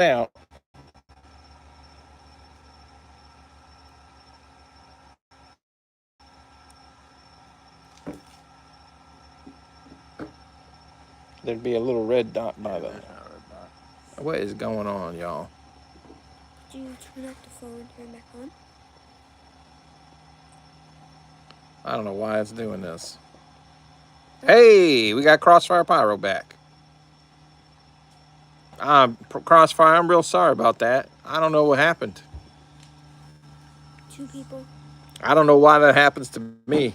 out. There'd be a little red dot by the. What is going on, y'all? Do you turn off the phone and turn it back on? I don't know why it's doing this. Hey, we got Crossfire Pyro back. Crossfire, I'm real sorry about that. I don't know what happened. 2 people. I don't know why that happens to me.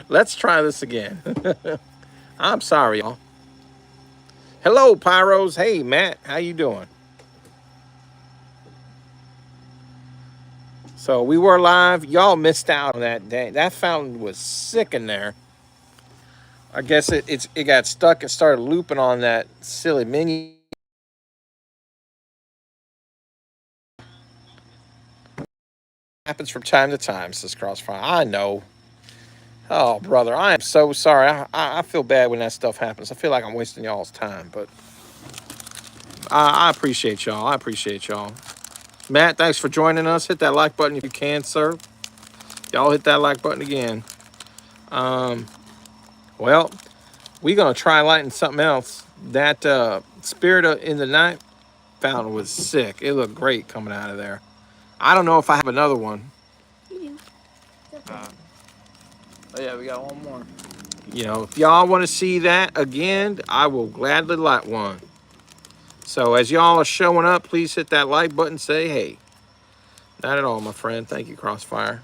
Let's try this again. I'm sorry, y'all. Hello, Pyros. Hey, Matt. How you doing? So we were live. Y'all missed out on that day. That fountain was sick in there. I guess it got stuck and started looping on that silly menu. Happens from time to time, says Crossfire. I know. Oh, brother, I am so sorry. I feel bad when that stuff happens. I feel like I'm wasting y'all's time, but I appreciate y'all. I appreciate y'all. Matt, thanks for joining us. Hit that like button if you can, sir. Y'all hit that like button again. Well, we're going to try lighting something else. That Spirit in the Night fountain was sick. It looked great coming out of there. I don't know if I have another one. You do. Oh yeah, we got one more. You know, if y'all want to see that again, I will gladly light one. So as y'all are showing up, please hit that like button. Say hey. Not at all, my friend. Thank you, Crossfire.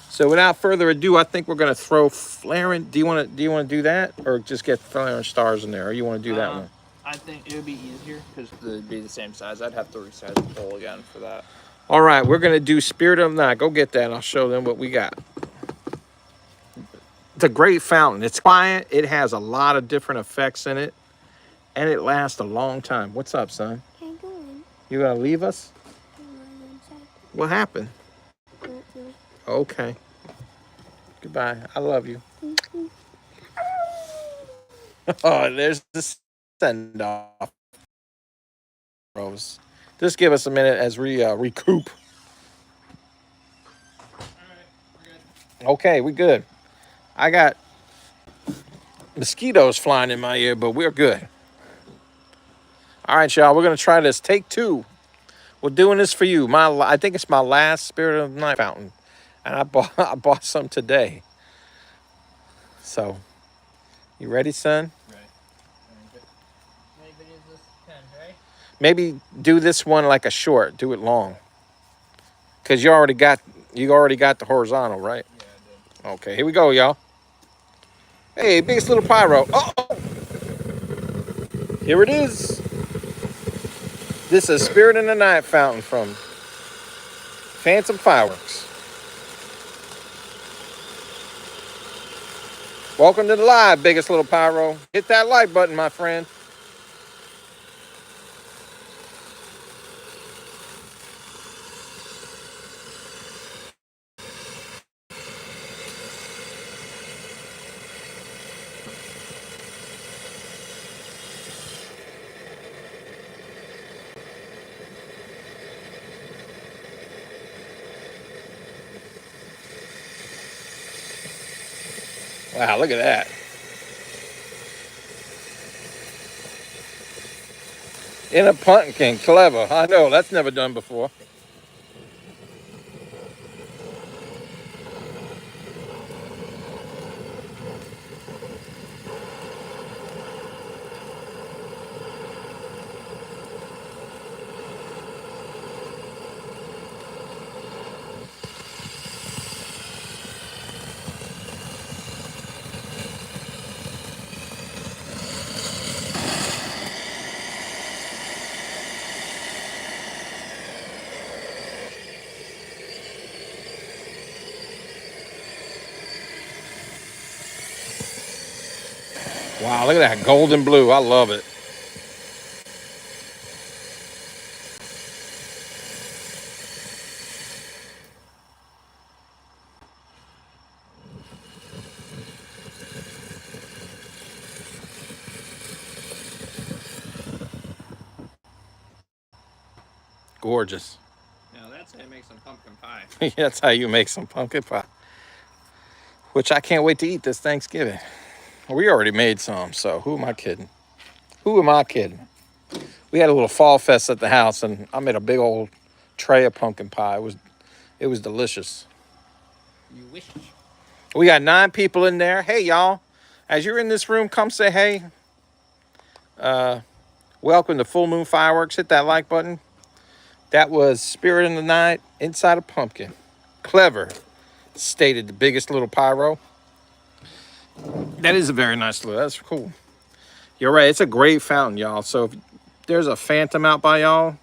So without further ado, I think we're gonna throw flaring. Do you want to do that, or just get flaring stars in there, or you want to do that one? I think it would be easier because it'd be the same size. I'd have to resize the pole again for that. All right, we're gonna do Spirit of the Night. Go get that, and I'll show them what we got. It's a great fountain. It's quiet. It has a lot of different effects in it, and it lasts a long time. What's up, son? Can't go in. You gonna leave us? Go inside. What happened? Don't do. Okay. Goodbye. I love you. Oh, there's the send off. Rose. Just give us a minute as we recoup. Okay, we good. I got mosquitoes flying in my ear, but we're good. All right, y'all. We're gonna try this. Take 2. We're doing this for you. I think it's my last Spirit of the Night fountain, and I bought some today. So, you ready, son? Right. Many videos this time, right? Maybe do this one like a short. Do it long, cause you already got the horizontal, right? Yeah, I did. Okay, here we go, y'all. Hey, biggest little pyro. Oh, here it is. This is Spirit in the Night fountain from Phantom Fireworks. Welcome to the live, biggest little pyro. Hit that like button, my friend. Wow, look at that. In a pumpkin, clever. I know, that's never done before. Wow, look at that golden blue. I love it. Gorgeous. Now that's how you make some pumpkin pie. That's how you make some pumpkin pie, which I can't wait to eat this Thanksgiving. We already made some, so who am I kidding? Who am I kidding? We had a little fall fest at the house, and I made a big old tray of pumpkin pie. It was delicious. You wish. We got 9 people in there. Hey, y'all. As you're in this room, come say hey. Welcome to Full Moon Fireworks. Hit that like button. That was Spirit in the Night, Inside a Pumpkin. Clever, stated the biggest little pyro. That is a very nice little, that's cool. You're right, it's a great fountain, y'all. So if there's a Phantom out by y'all,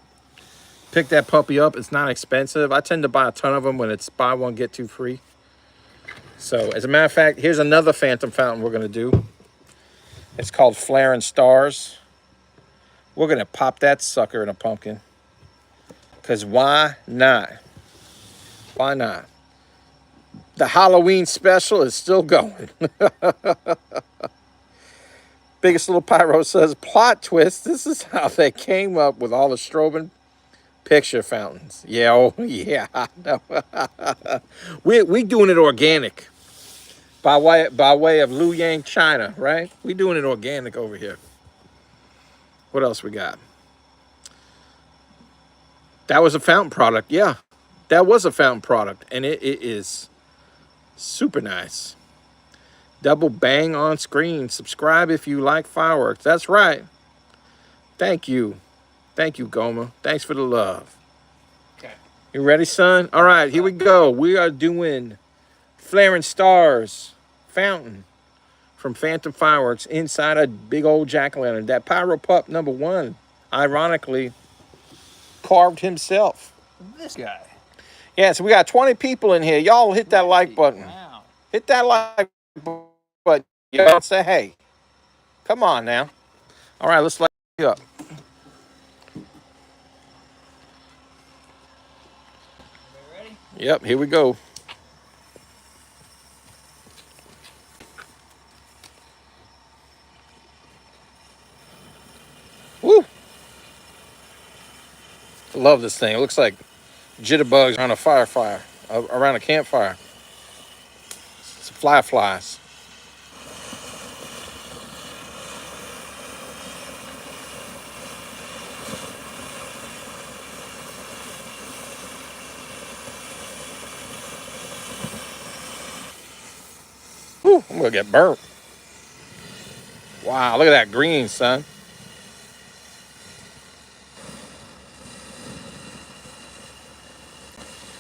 pick that puppy up. It's not expensive. I tend to buy a ton of them when it's buy one, get two free. So as a matter of fact, here's another Phantom fountain we're gonna do. It's called Flaring Stars. We're gonna pop that sucker in a pumpkin. Because why not? Why not? The Halloween special is still going. Biggest Little Pyro says, plot twist, this is how they came up with all the strobing picture fountains. Yeah, oh yeah, I know. we doing it organic. By way of Lu Yang, China, right? We doing it organic over here. What else we got? That was a fountain product, yeah. That was a fountain product, and it is super nice. Double bang on screen. Subscribe if you like fireworks. That's right. Thank you. Thank you, Goma. Thanks for the love. Okay. You ready, son? All right, here we go. We are doing Flaring Stars fountain from Phantom Fireworks inside a big old jack-o'-lantern. That Pyro Pup #1, ironically, carved himself. This guy. Yeah, so we got 20 people in here. Y'all hit that like button. Wow. Hit that like button. Y'all say hey. Come on now. All right, let's light you up. Ready? Yep, here we go. Woo! I love this thing. It looks like jitterbugs around around a campfire. It's flies. Woo, I'm gonna get burnt. Wow, look at that green, son.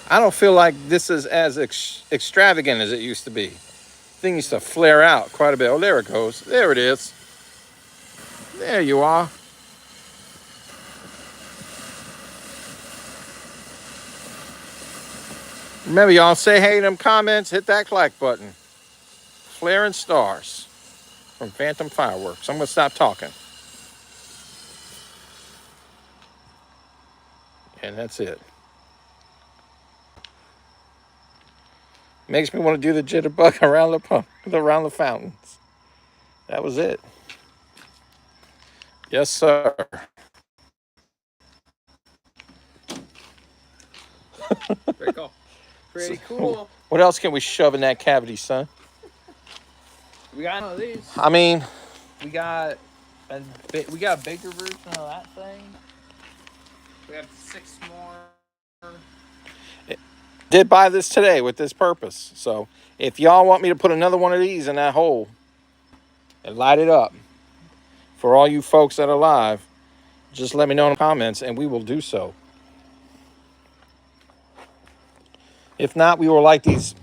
I don't feel like this is as extravagant as it used to be. Thing used to flare out quite a bit. Oh, there it goes. There it is. There you are. Remember, y'all, say hey in them comments. Hit that like button. Flaring Stars from Phantom Fireworks. I'm going to stop talking. And that's it. Makes me want to do the jitterbug around the fountains. That was it. Yes, sir. Very cool. Pretty cool. What else can we shove in that cavity, son? We got one of these. I mean, We got a bigger version of that thing. We have 6 more. did buy this today with this purpose. So if y'all want me to put another one of these in that hole and light it up for all you folks that are live, just let me know in the comments and we will do so. If not, we will light these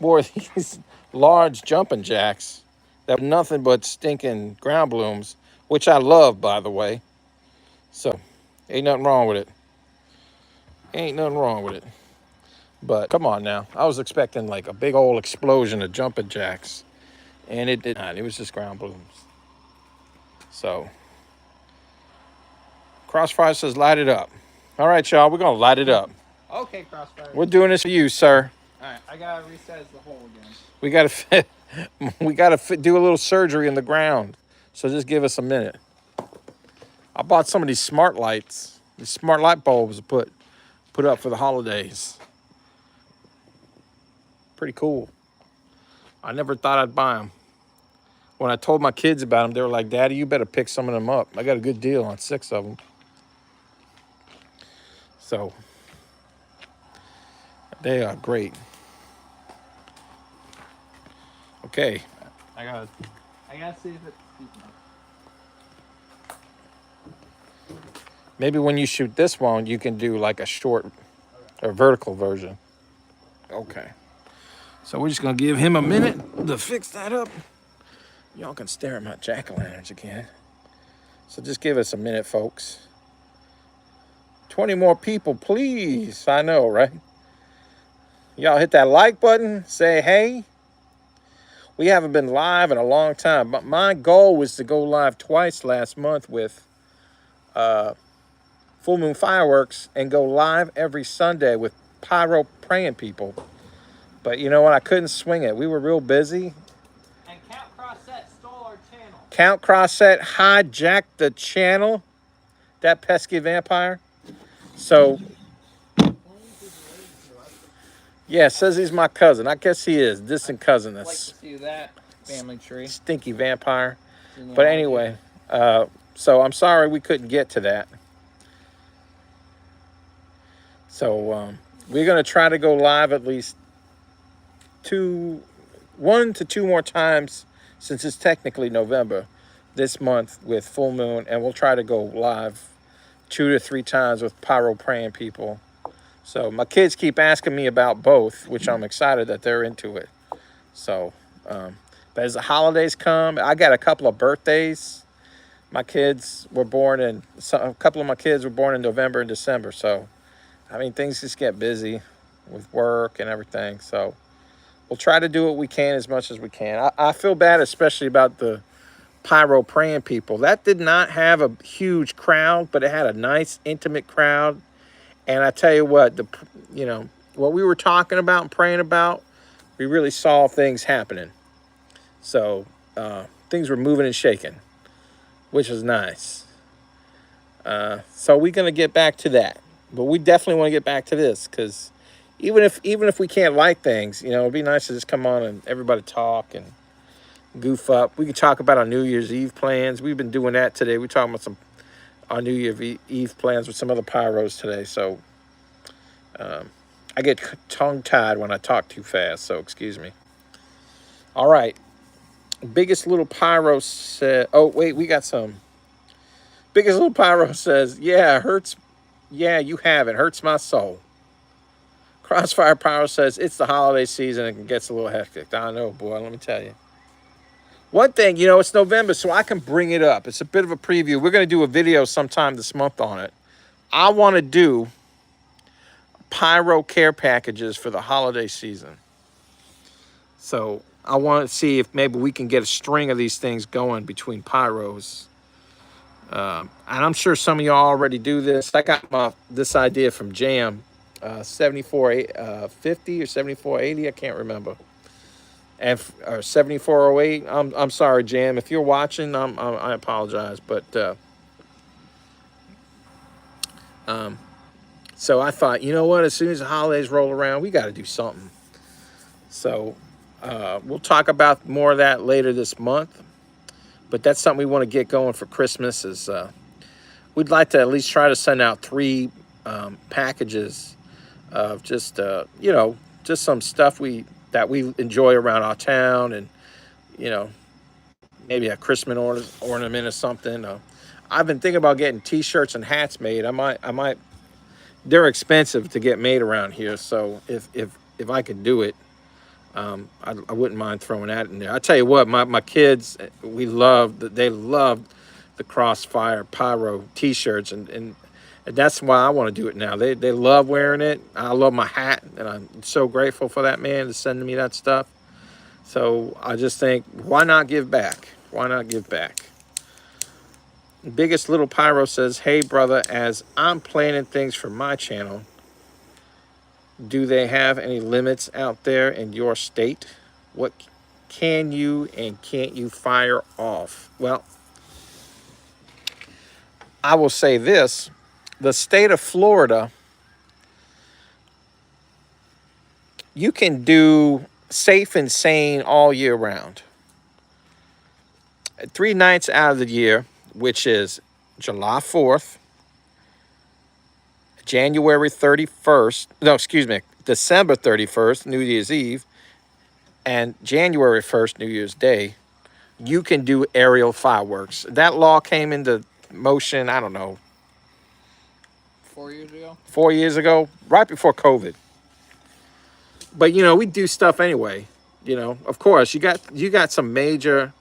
more of these large jumping jacks that are nothing but stinking ground blooms, which I love, by the way. So ain't nothing wrong with it. Ain't nothing wrong with it. But come on now. I was expecting like a big old explosion of jumping jacks. And it did not. It was just ground blooms. So Crossfire says light it up. All right, y'all. We're going to light it up. Okay, Crossfire. We're doing this for you, sir. All right, I got to resize the hole again. We got to do a little surgery in the ground. So just give us a minute. I bought some of these smart lights. The smart light bulbs put up for the holidays. Pretty cool. I never thought I'd buy them. When I told my kids about them, they were like, "Daddy, you better pick some of them up. I got a good deal on 6 of them." So they are great. Okay. I gotta see if it's deep enough. Maybe when you shoot this one, you can do like a short or vertical version. Okay. So we're just gonna give him a minute to fix that up. Y'all can stare at my jack-o'-lanterns again. So just give us a minute, folks. 20 more people, please. I know, right? Y'all hit that like button. Say hey. We haven't been live in a long time, but my goal was to go live twice last month with Full Moon Fireworks and go live every Sunday with Pyro praying people. But you know what? I couldn't swing it. We were real busy. And Count Crossette stole our channel. Count Crossette hijacked the channel. That pesky vampire. So, yeah, says he's my cousin. I guess he is. Distant cousin. I'd like That's to see that family tree. stinky vampire. But anyway, so I'm sorry we couldn't get to that. So we're going to try to go live at least 1 to 2 more times, since it's technically November this month with full moon, and we'll try to go live 2 to 3 times with Pyro praying people. So my kids keep asking me about both, which I'm excited that they're into it. So, but as the holidays come, I got a couple of birthdays. My kids were born in, a couple of my kids were born in November and December. So, I mean, things just get busy with work and everything. So we'll try to do what we can as much as we can. I feel bad, especially about the Pyro praying people. That did not have a huge crowd, but it had a nice, intimate crowd. And I tell you what, what we were talking about and praying about, we really saw things happening. So things were moving and shaking, which was nice. So we're gonna get back to that, but we definitely want to get back to this, because even if we can't like things, it'd be nice to just come on and everybody talk and goof up. We can talk about our New Year's Eve plans. We've been doing that today. We're talking about our New Year's Eve plans with some other pyros today. So I get tongue-tied when I talk too fast, so excuse me. All right. Biggest Little Pyro said, oh, wait, we got some. Biggest Little Pyro says, yeah, it hurts. Yeah, you have. It hurts my soul. Crossfire Pyro says, it's the holiday season and it gets a little hectic. I know, boy, let me tell you. One thing, it's November, so I can bring it up. It's a bit of a preview. We're going to do a video sometime this month on it. I want to do pyro care packages for the holiday season. So I want to see if maybe we can get a string of these things going between pyros. And I'm sure some of y'all already do this. I got this idea from Jam, 7450 or 7480, I can't remember. Or 7408. I'm sorry, Jam. If you're watching, I apologize. But so I thought, you know what? As soon as the holidays roll around, we got to do something. So we'll talk about more of that later this month. But that's something we want to get going for Christmas. Is we'd like to at least try to send out 3 packages of just just some stuff that we enjoy around our town, and maybe a Christmas ornament or something. I've been thinking about getting T-shirts and hats made. I might. They're expensive to get made around here, so if I could do it, I wouldn't mind throwing that in there. I tell you what, my kids, they loved the Crossfire Pyro T-shirts, and that's why I want to do it now. They love wearing it. I love my hat, and I'm so grateful for that man to send me that stuff. So I just think, why not give back? Why not give back? Biggest Little Pyro says, hey, brother, as I'm planning things for my channel, do they have any limits out there in your state? What can you and can't you fire off? Well, I will say this. the state of Florida, you can do safe and sane all year round. 3 nights out of the year, which is July 4th, January 31st, no, excuse me, December 31st, New Year's Eve, and January 1st, New Year's Day, you can do aerial fireworks. That law came into motion, I don't know, 4 years ago. 4 years ago, right before COVID. But we do stuff anyway. Of course, you got some major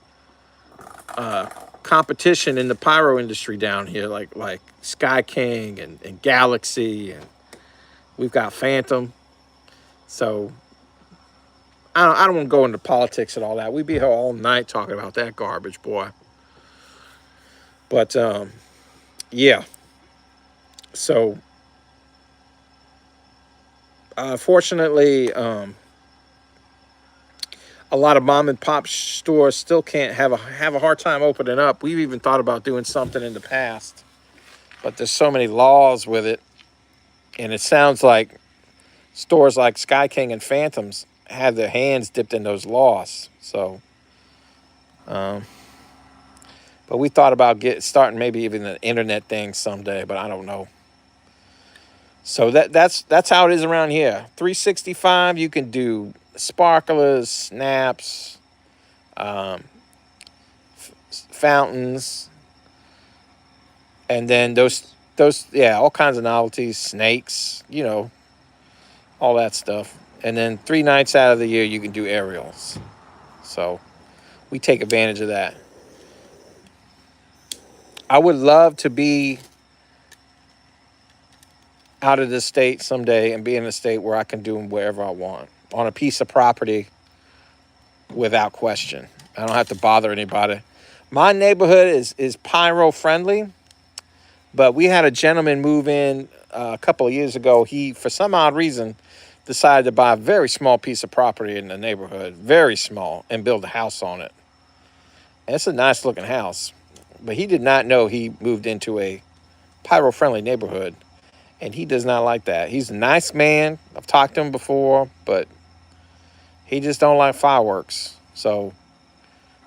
competition in the pyro industry down here, like Sky King and Galaxy, and we've got Phantom. So I don't want to go into politics and all that. We'd be here all night talking about that garbage, boy. But yeah. So fortunately, a lot of mom and pop stores still can't have a hard time opening up. We've even thought about doing something in the past, but there's so many laws with it, and it sounds like stores like Sky King and Phantoms have their hands dipped in those laws. So, but we thought about starting maybe even an internet thing someday, but I don't know. So that's how it is around here. 365, you can do sparklers, snaps, fountains, and then those yeah, all kinds of novelties, snakes, all that stuff. And then 3 nights out of the year you can do aerials. So we take advantage of that. I would love to be out of this state someday and be in a state where I can do them wherever I want on a piece of property without question. I don't have to bother anybody. My neighborhood is pyro friendly, but we had a gentleman move in a couple of years ago. He, for some odd reason, decided to buy a very small piece of property in the neighborhood, very small, and build a house on it. And it's a nice looking house, but he did not know he moved into a pyro friendly neighborhood. And he does not like that. He's a nice man. I've talked to him before, but he just don't like fireworks. So,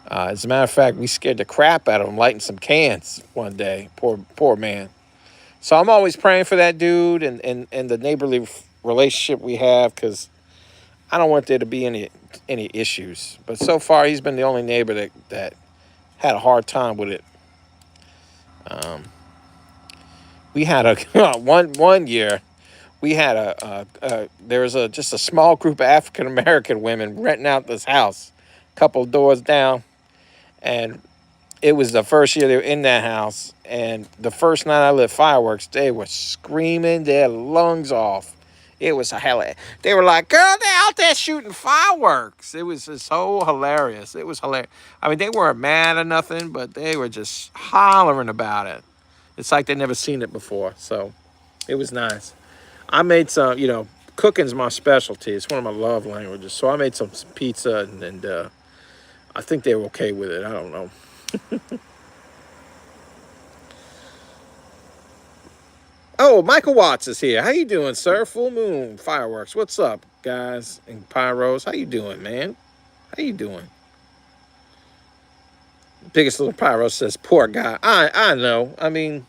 as a matter of fact, we scared the crap out of him lighting some cans one day. Poor man. So I'm always praying for that dude and the neighborly relationship we have, because I don't want there to be any issues. But so far, he's been the only neighbor that had a hard time with it. We had a one year. We had there was just a small group of African American women renting out this house, a couple doors down, and it was the first year they were in that house. And the first night I lit fireworks, they were screaming their lungs off. It was hell. They were like, "Girl, they're out there shooting fireworks." It was just so hilarious. It was hilarious. I mean, they weren't mad or nothing, but they were just hollering about it. It's like they'd never seen it before. So it was nice. I made some, cooking's my specialty. It's one of my love languages. So I made some pizza, and I think they were okay with it. I don't know. Oh, Michael Watts is here. How you doing, sir? Full moon fireworks. What's up, guys and pyros? How you doing, man? How you doing? Biggest little pyro says, poor guy. I know. I mean,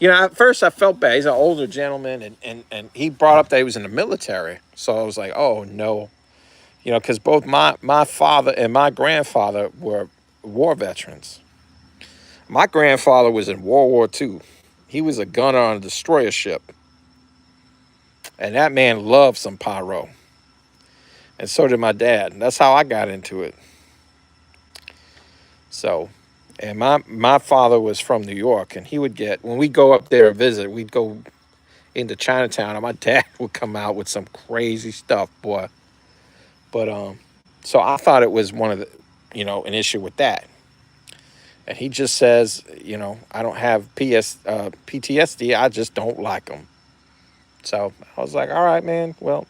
at first I felt bad. He's an older gentleman, and he brought up that he was in the military. So I was like, oh, no. Because both my father and my grandfather were war veterans. My grandfather was in World War II. He was a gunner on a destroyer ship. And that man loved some pyro. And so did my dad. And that's how I got into it. So, and my father was from New York, and he would when we'd go up there and visit, we'd go into Chinatown, and my dad would come out with some crazy stuff, boy. But so I thought it was one of the, an issue with that. And he just says, I don't have PTSD. I just don't like them. So I was like, all right, man. Well,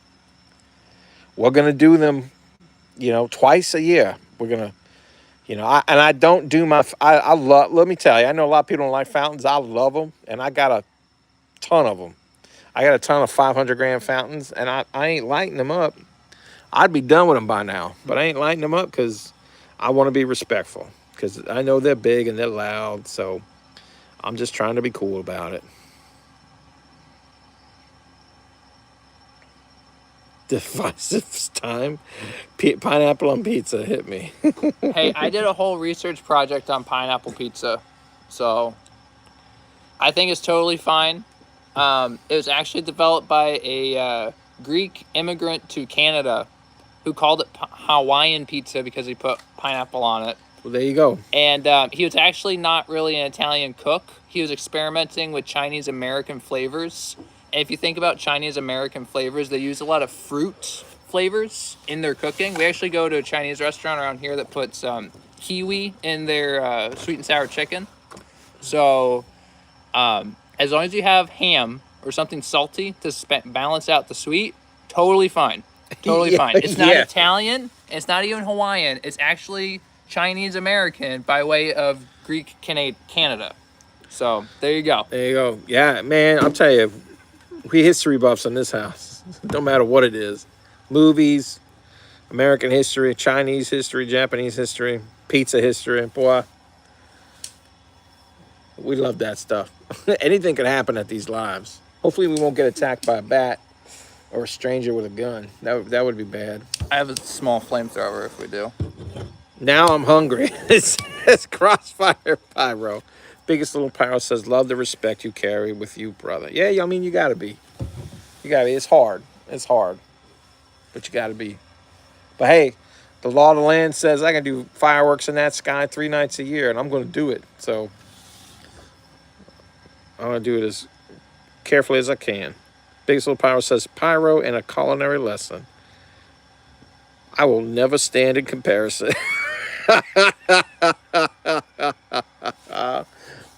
we're gonna do them, twice a year. We're gonna You know, and I don't do my. I love. Let me tell you, I know a lot of people don't like fountains. I love them, and I got a ton of them. I got a ton of 500 gram fountains, and I ain't lighting them up. I'd be done with them by now, but I ain't lighting them up because I want to be respectful. Because I know they're big and they're loud, so I'm just trying to be cool about it. Divisive time. Pineapple on pizza hit me. Hey, I did a whole research project on pineapple pizza, so I think it's totally fine. It was actually developed by a Greek immigrant to Canada who called it Hawaiian pizza because he put pineapple on it. Well, there you go. And he was actually not really an Italian cook. He was experimenting with Chinese American flavors. And if you think about Chinese American flavors, they use a lot of fruit flavors in their cooking. We actually go to a Chinese restaurant around here that puts kiwi in their sweet and sour chicken. So as long as you have ham or something salty to balance out the sweet, totally fine. Totally Yeah, fine. It's not yeah. Italian. It's not even Hawaiian. It's actually Chinese American by way of Greek Canada. So there you go. There you go. Yeah, man, I'll tell you, we history buffs in this house. No matter what it is. Movies, American history, Chinese history, Japanese history, pizza history. Boy, we love that stuff. Anything could happen at these lives. Hopefully we won't get attacked by a bat or a stranger with a gun. That would be bad. I have a small flamethrower if we do. Now I'm hungry. It's Crossfire Pyro. Biggest little pyro says, love the respect you carry with you, brother. Yeah, I mean, you gotta be. You gotta be. It's hard. It's hard. But you gotta be. But hey, the law of the land says I can do fireworks in that sky 3 nights a year, and I'm gonna do it. So I'm gonna do it as carefully as I can. Biggest little pyro says, pyro and a culinary lesson. I will never stand in comparison.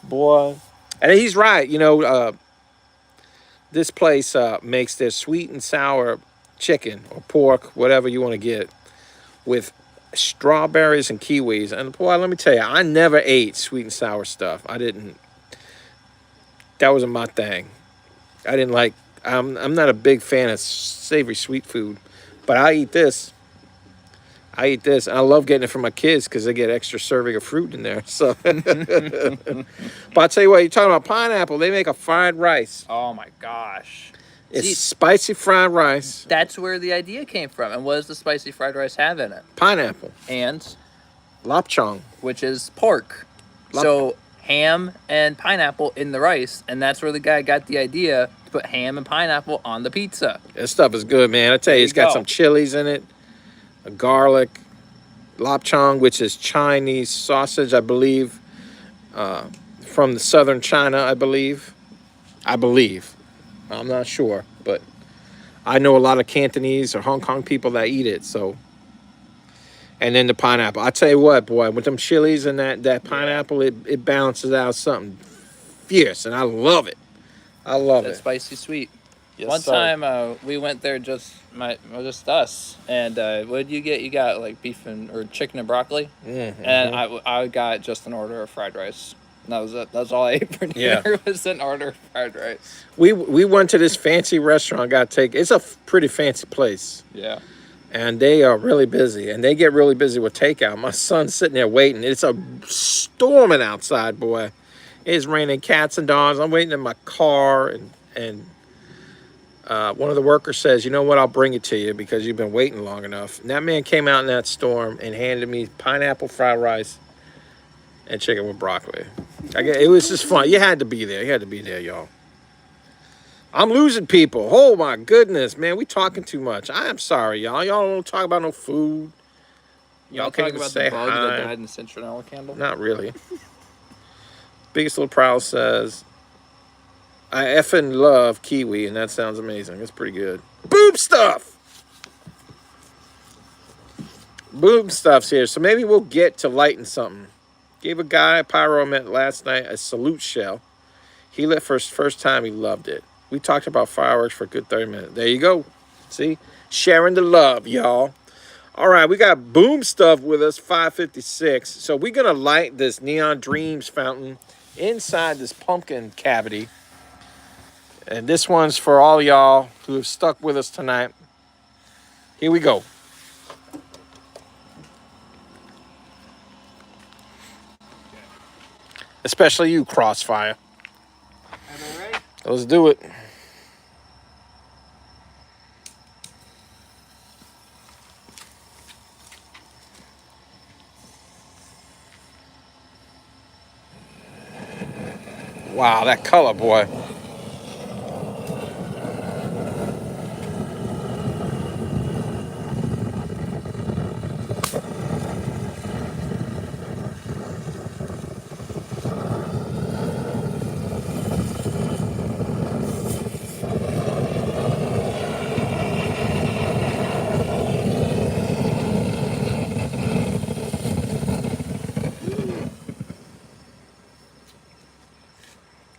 Boy. And he's right. You know, this place makes their sweet and sour chicken or pork, whatever you want to get, with strawberries and kiwis. And boy, let me tell you, I never ate sweet and sour stuff. I didn't. That wasn't my thing. I didn't like. I'm not a big fan of savory sweet food, but I eat this. I eat this. And I love getting it for my kids because they get extra serving of fruit in there. So, but I'll tell you what, you're talking about pineapple. They make a fried rice. Oh my gosh. It's See, spicy fried rice. that's where the idea came from. And what does the spicy fried rice have in it? Pineapple. And Lapchong. which is pork. So ham and pineapple in the rice, and that's where the guy got the idea to put ham and pineapple on the pizza. This stuff is good, man. I tell you, it's got some chilies in it, a garlic, lapchong, which is Chinese sausage, I believe, from the southern China, I believe. I'm not sure, but I know a lot of Cantonese or Hong Kong people that eat it, so. And then the pineapple. I tell you what, boy, with them chilies and that pineapple, it balances out something fierce, and I love it. I love That's it. spicy sweet. Yes, One sir. time we went there just us, and what did you get? You got like beef or chicken and broccoli, and I got just an order of fried rice. And that was it. That's all I ate for dinner was an order of fried rice. We went to this fancy restaurant. It's a pretty fancy place. Yeah. And they are really busy, and they get really busy with takeout. My son's sitting there waiting. It's a storming outside, boy. It's raining cats and dogs. I'm waiting in my car, and one of the workers says, you know what, I'll bring it to you because you've been waiting long enough. And that man came out in that storm and handed me pineapple fried rice and chicken with broccoli. It was just fun. You had to be there. You had to be there, y'all. I'm losing people. Oh, my goodness, man. We talking too much. I am sorry, y'all. Y'all don't want to talk about no food. Y'all can't talk even about say the bug hi. that died in the citronella candle? Not really. Biggest Little Prowl says, I effing love kiwi, and that sounds amazing. It's pretty good. Boob stuff! Boob stuff's here, so maybe we'll get to lighting something. Gave a guy Pyro I met last night a salute shell. He lit first time, he loved it. We talked about fireworks for a good 30 minutes. There you go. See? Sharing the love, y'all. All right, we got Boom Stuff with us, 556. So we're going to light this Neon Dreams fountain inside this pumpkin cavity. And this one's for all y'all who have stuck with us tonight. Here we go. Especially you, Crossfire. Am I ready? Let's do it. Wow, that color, boy.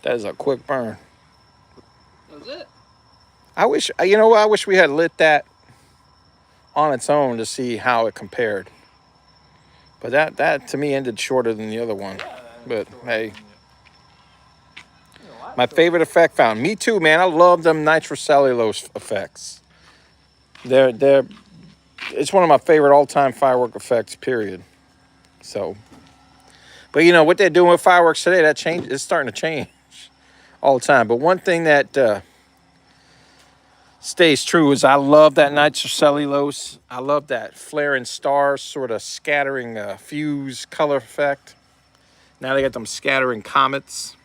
That is a quick burn. That was it. I wish, you know what? I wish we had lit that on its own to see how it compared. But that to me ended shorter than the other one. But hey, my favorite effect found. Me too, man. I love them nitrocellulose effects. They're it's one of my favorite all-time firework effects, period. So, but you know what they're doing with fireworks today, that change is starting to change all the time. But one thing that stays true is I love that nitrocellulose. I love that flaring stars, sort of scattering fuse color effect. Now they got them scattering comets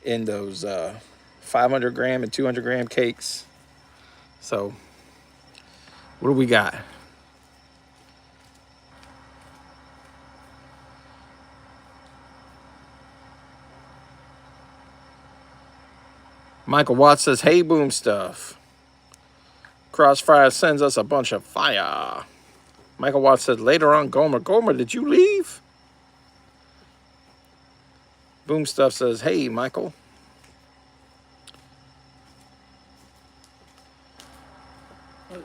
in those 500 gram and 200 gram cakes. So, what do we got? Michael Watts says, hey, Boom Stuff. Crossfire sends us a bunch of fire. Michael Watts said, later on, Gomer. Gomer, did you leave? Boom Stuff says, hey, Michael.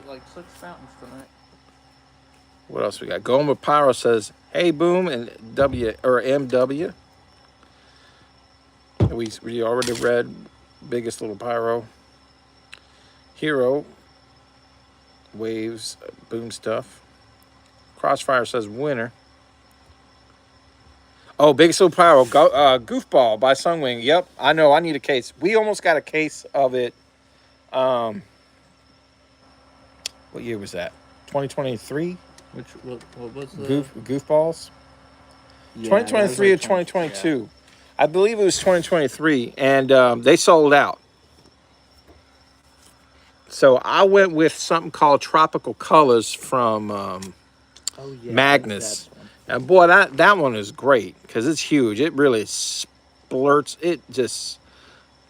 Like 6 fountains tonight. What else we got? Gomer Pyro says, hey, Boom, and MW. We already read Biggest Little Pyro. Hero. Waves. Boom Stuff. Crossfire says, winner. Oh, Biggest Little Pyro. Goofball by Sunwing. Yep, I know. I need a case. We almost got a case of it. What year was that? 2023? What was the Goofballs? Yeah, 2023 or 2022? Yeah. I believe it was 2023, and they sold out. So I went with something called Tropical Colors from Magnus. And boy, that one is great because it's huge. It really splurts. It just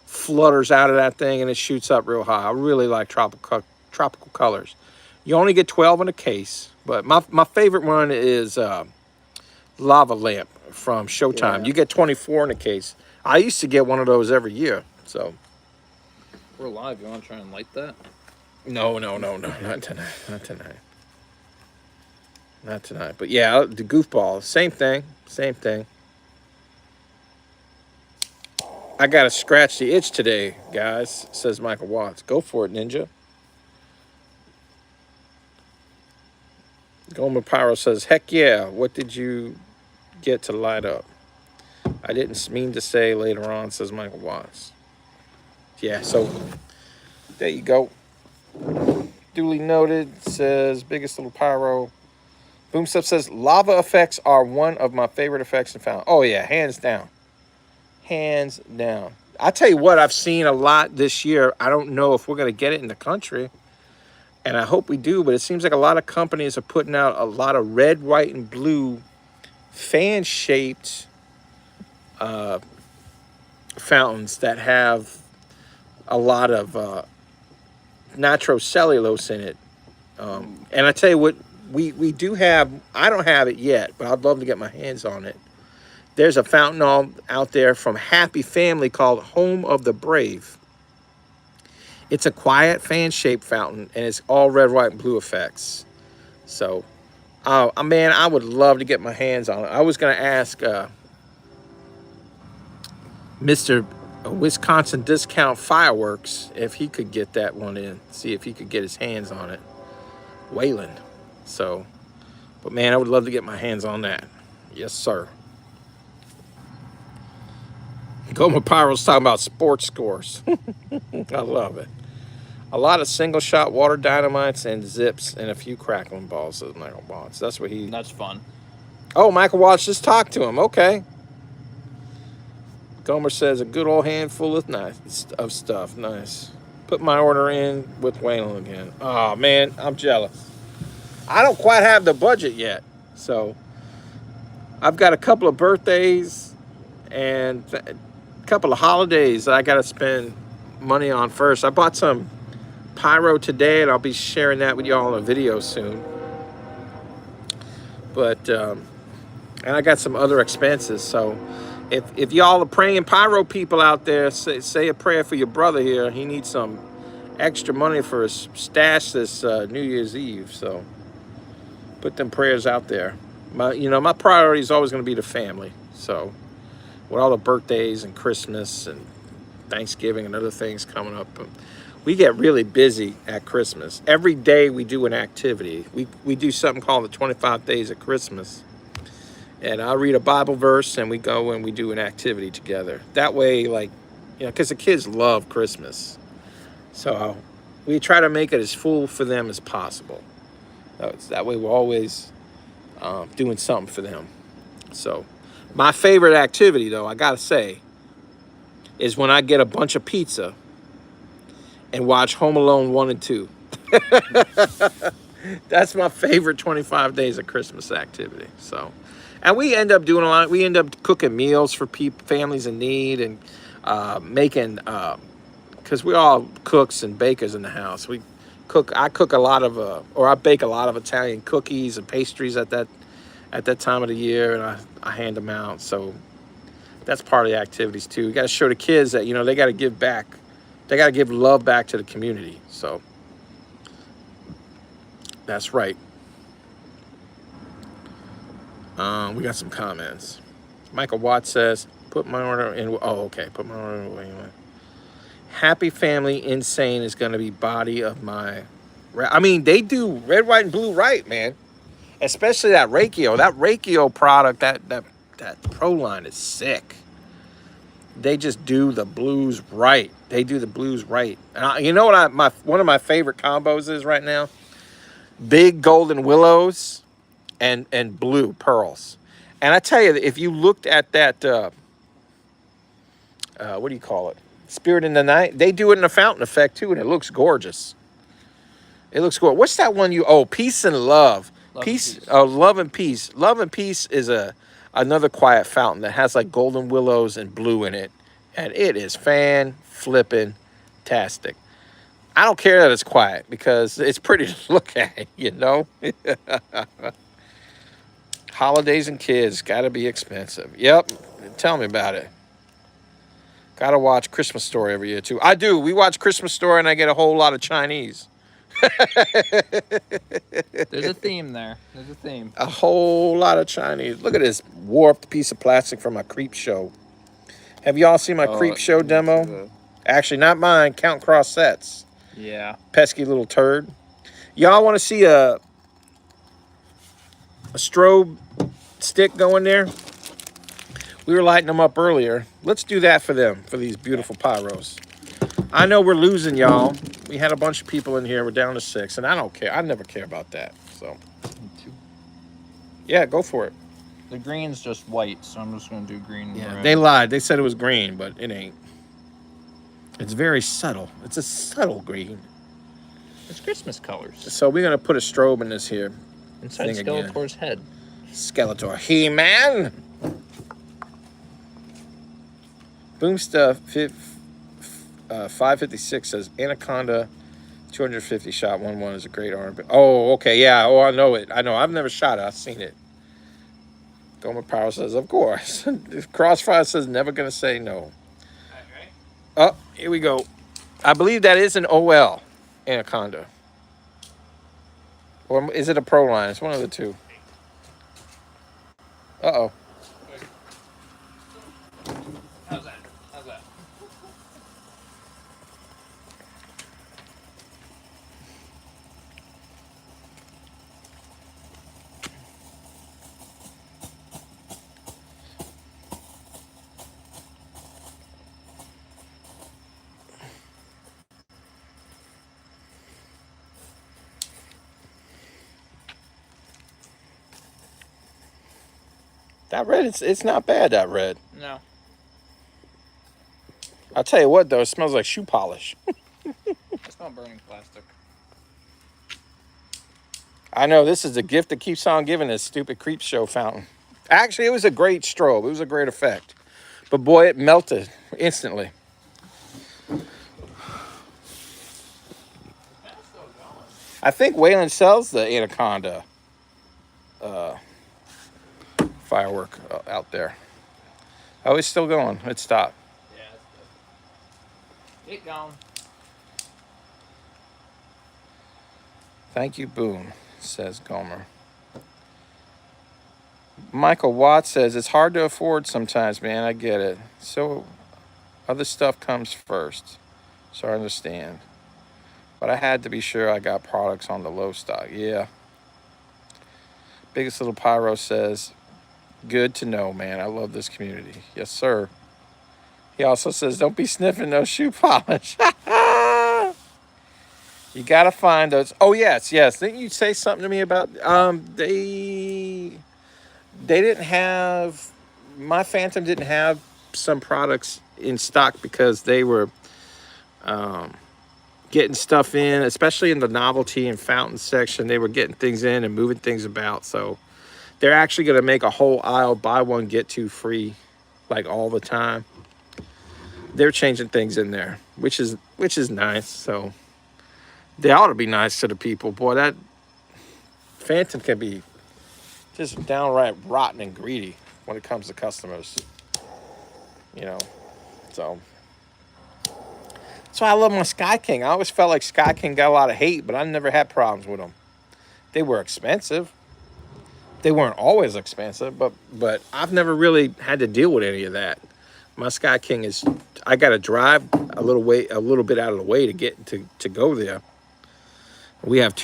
flutters out of that thing and it shoots up real high. I really like Tropical Colors. You only get 12 in a case, but my favorite one is Lava Lamp from Showtime. Yeah. You get 24 in a case. I used to get one of those every year. So we're live. You want to try and light that? No, not tonight. Not tonight. But yeah, the Goofball, same thing. I got to scratch the itch today, guys, says Michael Watts. Go for it, Ninja. Gomer Pyro says, heck yeah, what did you get to light up? I didn't mean to say later on, says Michael Watts. Yeah, so there you go. Duly noted, says Biggest Little Pyro. Boom Stuff says, lava effects are one of my favorite effects in fountain. Oh yeah, hands down. Hands down. I tell you what, I've seen a lot this year. I don't know if we're going to get it in the country, and I hope we do, but it seems like a lot of companies are putting out a lot of red, white, and blue fan-shaped fountains that have a lot of nitrocellulose in it. And I tell you what, we do have, I don't have it yet, but I'd love to get my hands on it. There's a fountain out there from Happy Family called Home of the Brave. It's a quiet fan-shaped fountain, and it's all red, white, and blue effects. So, man, I would love to get my hands on it. I was gonna ask Mr. Wisconsin Discount Fireworks if he could get that one in. See if he could get his hands on it. Wayland. So, but man, I would love to get my hands on that. Yes, sir. Goma Pyro's talking about sports scores. I love it. A lot of single shot water dynamites and zips and a few crackling balls, says Michael Watts. That's what he. That's fun. Oh, Michael Watts just talked to him. Okay. Gomer says a good old handful of stuff. Nice. Put my order in with Waylon again. Oh, man, I'm jealous. I don't quite have the budget yet. So I've got a couple of birthdays and a couple of holidays that I got to spend money on first. I bought some pyro today, and I'll be sharing that with y'all in a video soon. But, and I got some other expenses. So if y'all are praying pyro people out there, say a prayer for your brother here. He needs some extra money for his stash this New Year's Eve. So put them prayers out there. My priority is always going to be the family. So with all the birthdays and Christmas and Thanksgiving and other things coming up, we get really busy at Christmas. Every day we do an activity. We do something called the 25 Days of Christmas. And I'll read a Bible verse and we go and we do an activity together. That way, because the kids love Christmas. So we try to make it as full for them as possible. That way we're always doing something for them. So my favorite activity, though, I gotta say, is when I get a bunch of pizza and watch Home Alone 1 and 2. That's my favorite 25 Days of Christmas activity. So, and we end up doing a lot. We end up cooking meals for families in need and making, because we're all cooks and bakers in the house. I cook a lot of, or I bake a lot of Italian cookies and pastries at that time of the year, and I hand them out. So that's part of the activities too. We got to show the kids that, they got to give back. They got to give love back to the community. So that's right. We got some comments. Michael Watts says, put my order in. Oh, okay. Put my order in. Wait. Happy Family Insane is going to be body of my. I mean, they do red, white, and blue right, man. Especially that Reikio. That Reikio product, that Pro line is sick. They just do the blues right. They do the blues right. And you know what one of my favorite combos is right now? Big golden willows and blue pearls. And I tell you, if you looked at that, what do you call it? Spirit in the Night. They do it in a fountain effect too, and it looks gorgeous. It looks gorgeous. What's that one Peace and Love. Love and Peace. Love and Peace is another quiet fountain that has like golden willows and blue in it. And it is fan-flippin'-tastic. I don't care that it's quiet because it's pretty to look at, Holidays and kids got to be expensive. Yep. Tell me about it. Got to watch Christmas Story every year, too. I do. We watch Christmas Story, and I get a whole lot of Chinese. There's a theme there. There's a theme. A whole lot of Chinese. Look at this warped piece of plastic from my Creep Show. Have y'all seen my Creep Show demo? Actually, not mine. Count Cross Sets. Yeah. Pesky little turd. Y'all want to see a strobe stick going there? We were lighting them up earlier. Let's do that for them, for these beautiful pyros. I know we're losing y'all. We had a bunch of people in here. We're down to 6, and I don't care. I never care about that. So, yeah, go for it. The green's just white, so I'm just going to do green. Yeah, red. they lied. They said it was green, but it ain't. It's very subtle. It's a subtle green. It's Christmas colors. So we're going to put a strobe in this here. Inside Skeletor's head. Skeletor. He-Man! Boom Stuff 556 says Anaconda 250 shot 1-1 is a great arm. Oh, okay, yeah. Oh, I know it. I know. I've never shot it. I've seen it. Gomer Power says, of course. Crossfire says, never going to say no. Right. Oh, here we go. I believe that is an OL Anaconda. Or is it a Pro line? It's one of the two. Uh-oh. How's that? How's that? That red, it's not bad, that red. No. I'll tell you what, though, it smells like shoe polish. I smell burning plastic. I know, this is the gift that keeps on giving, this stupid creep show fountain. Actually, it was a great strobe. It was a great effect. But boy, it melted instantly. I think Wayland sells the Anaconda firework out there. Oh, it's still going. It stopped. Yeah, it's good. Get going. Thank you, Boone, says Gomer. Michael Watts says, it's hard to afford sometimes, man. I get it. So other stuff comes first. So I understand. But I had to be sure I got products on the low stock. Yeah. Biggest Little Pyro says, good to know, man. I love this community. Yes, sir. He also says, don't be sniffing no shoe polish. You got to find those. Oh, yes. Didn't you say something to me about, they didn't have, my Phantom didn't have some products in stock because they were getting stuff in, especially in the novelty and fountain section. They were getting things in and moving things about. So they're actually going to make a whole aisle, buy one, get two free, like all the time. They're changing things in there, which is nice. So they ought to be nice to the people. Boy, that Phantom can be just downright rotten and greedy when it comes to customers. You know, so that's why I love my Sky King. I always felt like Sky King got a lot of hate, but I never had problems with them. They were expensive. They weren't always expensive, but I've never really had to deal with any of that. My Sky King is, I got to drive a little bit out of the way to get to go there. We have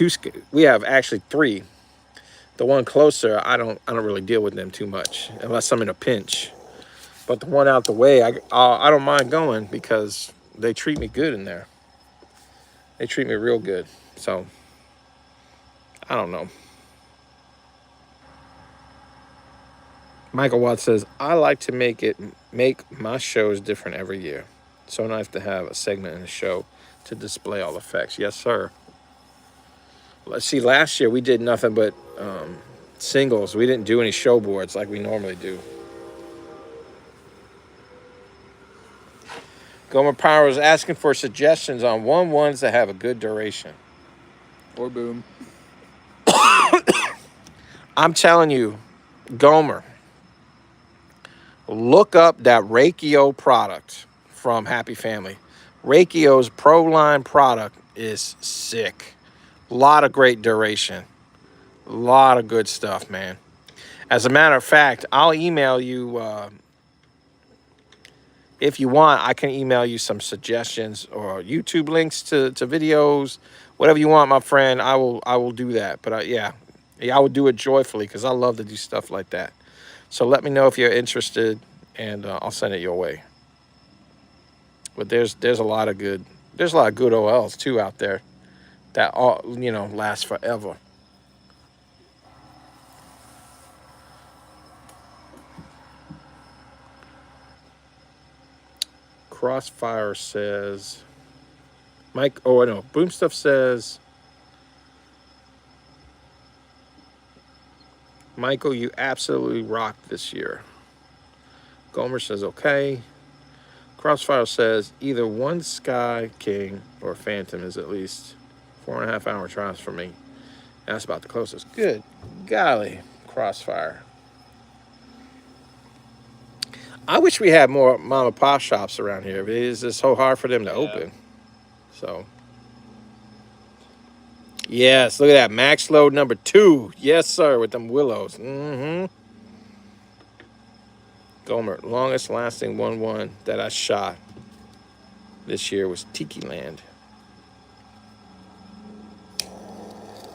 actually three. The one closer, I don't really deal with them too much unless I'm in a pinch. But the one out the way, I don't mind going because they treat me good in there. They treat me real good. So I don't know. Michael Watts says, I like to make my shows different every year. So nice to have a segment in the show to display all effects. Yes, sir. Let's see, last year we did nothing but singles. We didn't do any show boards like we normally do. Gomer Power is asking for suggestions on ones that have a good duration. Or boom. I'm telling you, Gomer, look up that Reikio product from Happy Family. Reikio's Pro line product is sick. A lot of great duration. A lot of good stuff, man. As a matter of fact, I'll email you, if you want, I can email you some suggestions or YouTube links to videos. Whatever you want, my friend, I will do that. But yeah, I will do it joyfully because I love to do stuff like that. So let me know if you're interested, and I'll send it your way. But there's a lot of good OLs too out there that all last forever. Crossfire says, Mike. Oh no, Boom Stuff says, Michael, you absolutely rocked this year. Gomer says, okay. Crossfire says, either one Sky King or Phantom is at least 4.5 hour drives for me. That's about the closest. Good golly, Crossfire. I wish we had more mom and pop shops around here. It is just so hard for them to open. So Yes, look at that. Max load number 2. Yes, sir, with them willows. Mm-hmm. Gomer, longest lasting 1-1 that I shot this year was Tiki Land.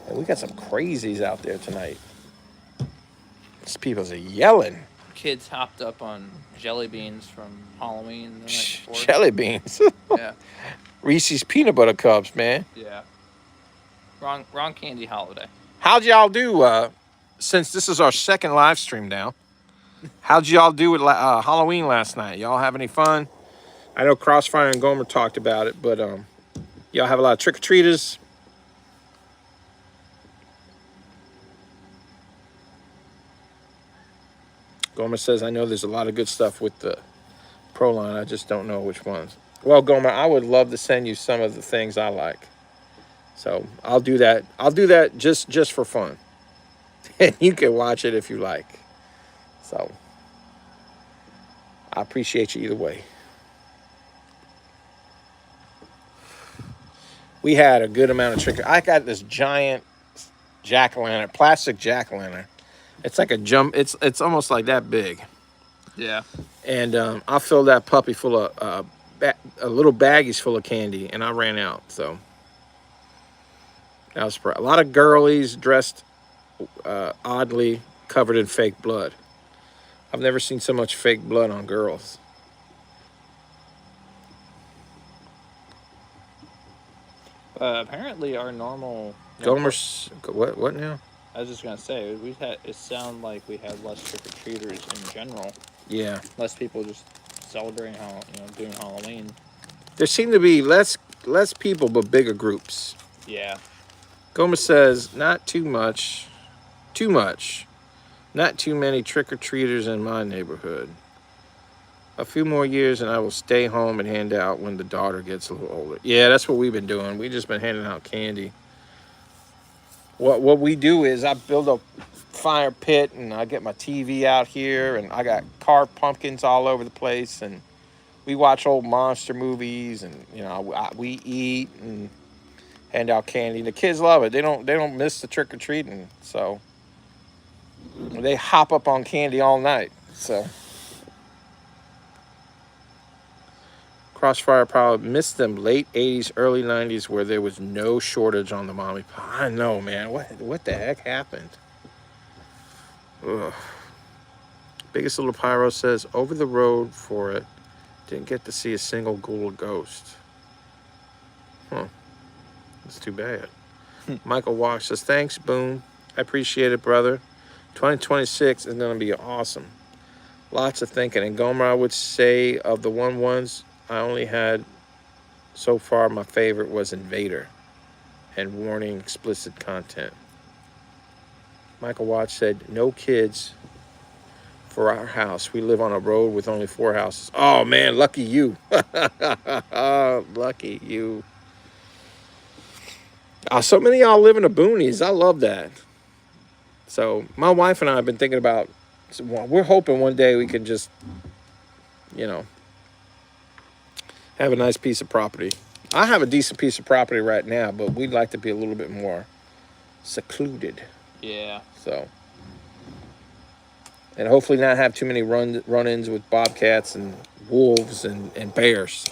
And we got some crazies out there tonight. These people's are yelling. Kids hopped up on jelly beans from Halloween the night before. Jelly beans. Yeah. Reese's peanut butter cups, man. Yeah. Wrong candy holiday. How'd y'all do, since this is our second live stream now, how'd y'all do with Halloween last night? Y'all have any fun? I know Crossfire and Gomer talked about it, but y'all have a lot of trick-or-treaters? Gomer says, I know there's a lot of good stuff with the Pro line. I just don't know which ones. Well, Gomer, I would love to send you some of the things I like. So I'll do that. I'll do that just for fun. And you can watch it if you like. So I appreciate you either way. We had a good amount of trick. I got this giant jack-o'-lantern, plastic jack-o'-lantern. It's like a jump. It's almost like that big. Yeah. And I filled that puppy full of a little baggies full of candy, and I ran out. So that was a lot of girlies dressed oddly, covered in fake blood. I've never seen so much fake blood on girls. Apparently, our normal. Gomer's what now? I was just gonna say it sounded like we had less trick or treaters in general. Yeah. Less people just celebrating doing Halloween. There seem to be less people, but bigger groups. Yeah. Gomer says, not too much. Too much. Not too many trick-or-treaters in my neighborhood. A few more years and I will stay home and hand out when the daughter gets a little older. Yeah, that's what we've been doing. We've just been handing out candy. What we do is I build a fire pit and I get my TV out here and I got carved pumpkins all over the place and we watch old monster movies and we eat and hand out candy. The kids love it. They don't miss the trick or treating. So they hop up on candy all night. So Crossfire probably missed them late 80s, early 90s where there was no shortage on the mommy pop. I know, man. What the heck happened? Ugh. Biggest Little Pyro says, over the road for it. Didn't get to see a single ghoul or ghost. Huh. That's too bad. Michael Walk says, thanks, Boom. I appreciate it, brother. 2026 is going to be awesome. Lots of thinking. And Gomer, I would say, of the 1-1s, I only had so far, my favorite was Invader and warning explicit content. Michael Watts said, no kids for our house. We live on a road with only 4 houses. Oh, man, lucky you. Lucky you. So many of y'all live in the boonies. I love that. So my wife and I have been thinking about, we're hoping one day we can just, have a nice piece of property. I have a decent piece of property right now, but we'd like to be a little bit more secluded. Yeah. So, and hopefully not have too many run-ins with bobcats and wolves and bears.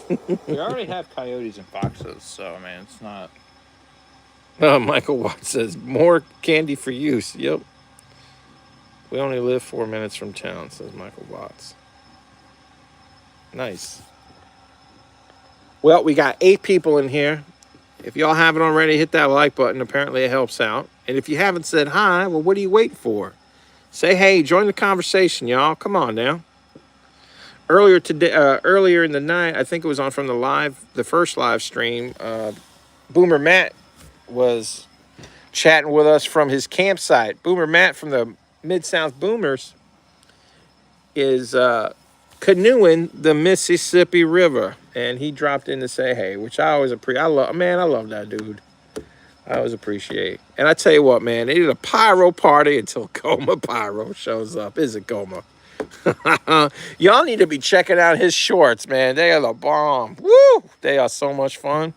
We already have coyotes and foxes, so I mean, it's not. Michael Watts says, more candy for use. Yep. We only live 4 minutes from town, says Michael Watts. Nice. Well, we got 8 people in here. If y'all haven't already, hit that like button. Apparently it helps out. And if you haven't said hi, well, what are you waiting for? Say hey, join the conversation, y'all. Come on now. Earlier in the night, I think it was on from the first live stream, Boomer Matt was chatting with us from his campsite. Boomer Matt from the Mid-South Boomers is canoeing the Mississippi River, and he dropped in to say hey, which I always appreciate. I love that dude. I always appreciate. And I tell you what, man, it is a pyro party until Goma Pyro shows up. Is it Goma? Y'all need to be checking out his shorts, man. They are the bomb. Woo! They are so much fun.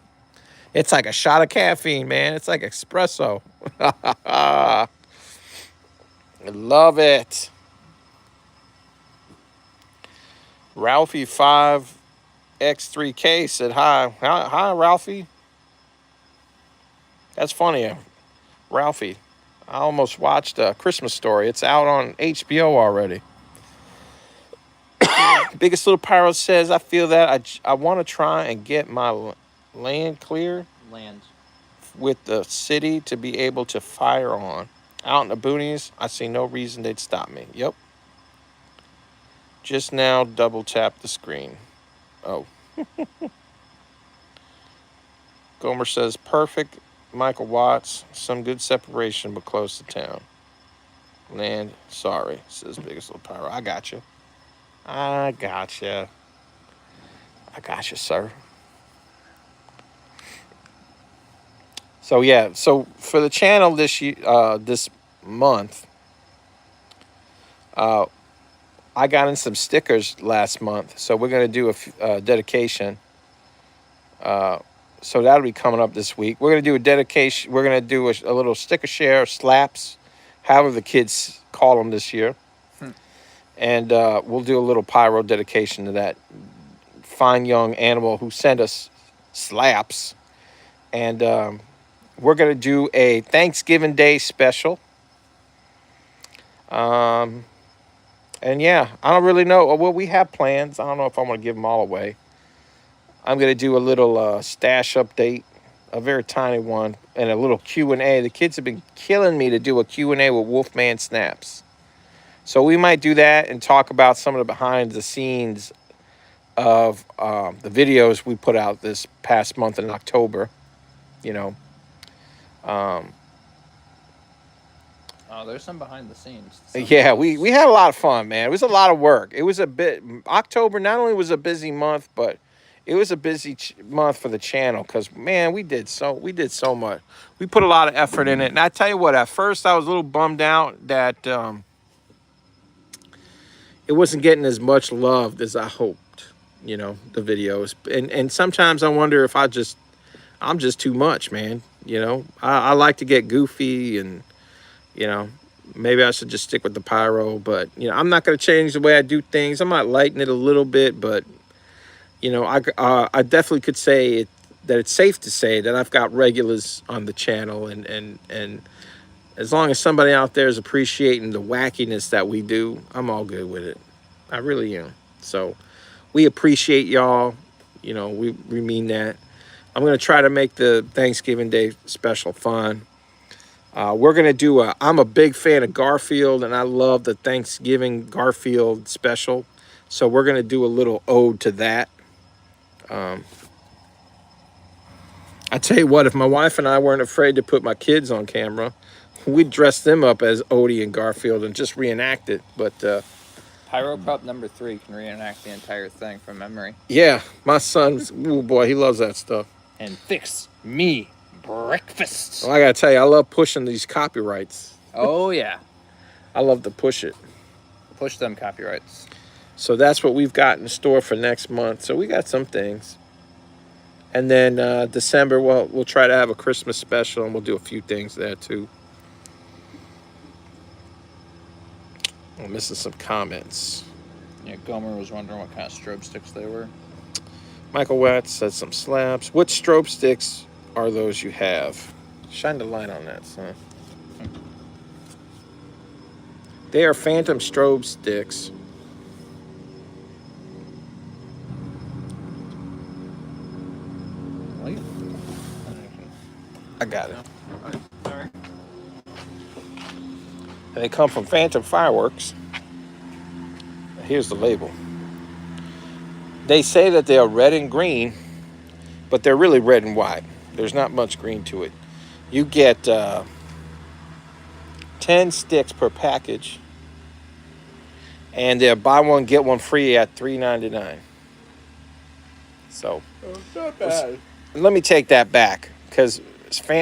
It's like a shot of caffeine, man. It's like espresso. I love it. Ralphie 5X3K said hi. Hi, Ralphie. That's funny, Ralphie. I almost watched A Christmas Story. It's out on HBO already. Biggest Little Pyro says, I feel that I want to try and get my land clear Land. with the city to be able to fire on. Out in the boonies, I see no reason they'd stop me. Yep. Just now, double tap the screen. Oh. Gomer says, perfect. Michael Watts, some good separation, but close to town. Land, sorry, says Biggest Little Pyro. I got you. I got you. I got you, sir. So yeah, so for the channel this month, I got in some stickers last month, so we're gonna do a dedication. So that'll be coming up this week. We're gonna do a dedication. We're gonna do a little sticker share, slaps, however the kids call them this year, and we'll do a little pyro dedication to that fine young animal who sent us slaps, and we're gonna do a Thanksgiving Day special. And yeah, I don't really know. Well, we have plans. I don't know if I'm gonna give them all away. I'm gonna do a little stash update, a very tiny one, and a little Q&A. The kids have been killing me to do a Q&A with Wolfman Snaps. So we might do that and talk about some of the behind the scenes of the videos we put out this past month in October. You know. Oh, there's some behind the scenes. Yeah, we had a lot of fun, man. It was a lot of work. It was October not only was a busy month, but it was a busy month for the channel because, man, we did so much. We put a lot of effort in it. And I tell you what, at first I was a little bummed out that it wasn't getting as much love as I hoped, you know, the videos. And sometimes I wonder if I'm just too much, man. You know, I like to get goofy and, you know, maybe I should just stick with the pyro, but, you know, I'm not going to change the way I do things. I might lighten it a little bit, but, you know, I definitely could say that it's safe to say that I've got regulars on the channel, and as long as somebody out there is appreciating the wackiness that we do, I'm all good with it. I really am. So we appreciate y'all. You know, we mean that. I'm going to try to make the Thanksgiving Day special fun. We're going to do I'm a big fan of Garfield, and I love the Thanksgiving Garfield special. So we're going to do a little ode to that. I tell you what, if my wife and I weren't afraid to put my kids on camera, we'd dress them up as Odie and Garfield and just reenact it. But Pyro Pup number 3 can reenact the entire thing from memory. yeah, my son's, oh boy, he loves that stuff. And fix me breakfast. Well, I gotta tell you, I love pushing these copyrights. Oh yeah, I love to push it. push them copyrights. So that's what we've got in store for next month. So we got some things. And then December, well, we'll try to have a Christmas special, and we'll do a few things there too. I'm missing some comments. Yeah, Gomer was wondering what kind of strobe sticks they were. Michael Watts said some slaps. What strobe sticks are those you have? Shine the light on that, son. They are phantom strobe sticks. Wait. I got it. Sorry. And they come from Phantom Fireworks. Here's the label. They say that they are red and green, but they're really red and white. There's not much green to it. You get 10 sticks per package, and they're buy one, get one free at $3.99. So, Not bad. let me take that back, because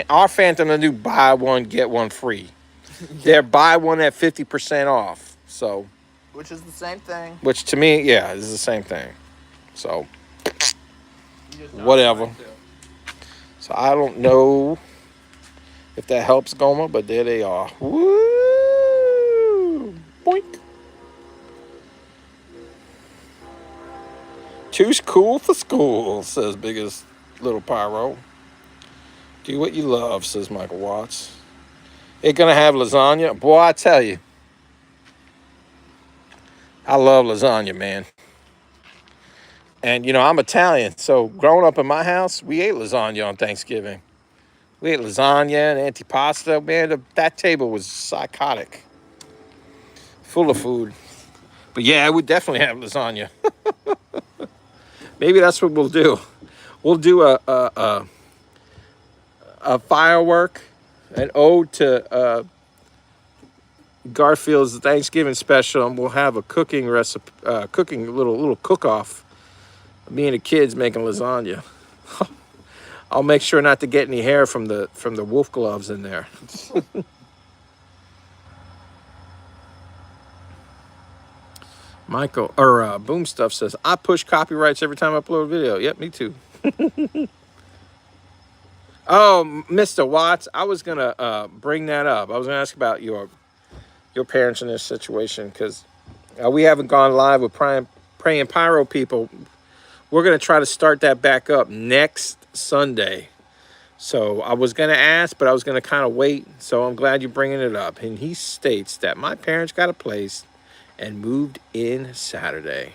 our Phantom will do buy one, get one free. They're buy one at 50% off. So, Which is the same thing. which to me, yeah, is the same thing. So, whatever. So I don't know if that helps Goma, but there they are. Woo! Boink. Too's cool for school, says biggest little pyro. Do what you love, says Michael Watts. They're gonna have lasagna. Boy, I tell you, I love lasagna, man. And you know, I'm Italian, so growing up in my house, we ate lasagna on Thanksgiving. We ate lasagna and antipasta. Man, that table was psychotic, full of food. But yeah, I would definitely have lasagna. Maybe that's what we'll do. We'll do a firework, an ode to Garfield's Thanksgiving special, and we'll have a cooking recipe, cooking little cook-off. Me and the kids making lasagna. I'll make sure not to get any hair from the wolf gloves in there. Michael or Boom Stuff says, I push copyrights every time I upload a video. Yep, me too. Oh, Mr. Watts, I was gonna bring that up. I was gonna ask about your parents in this situation, because we haven't gone live with praying pyro people. We're gonna try to start that back up next Sunday. So I was gonna ask, but I was gonna kind of wait. So I'm glad you're bringing it up. And he states that my parents got a place and moved in Saturday.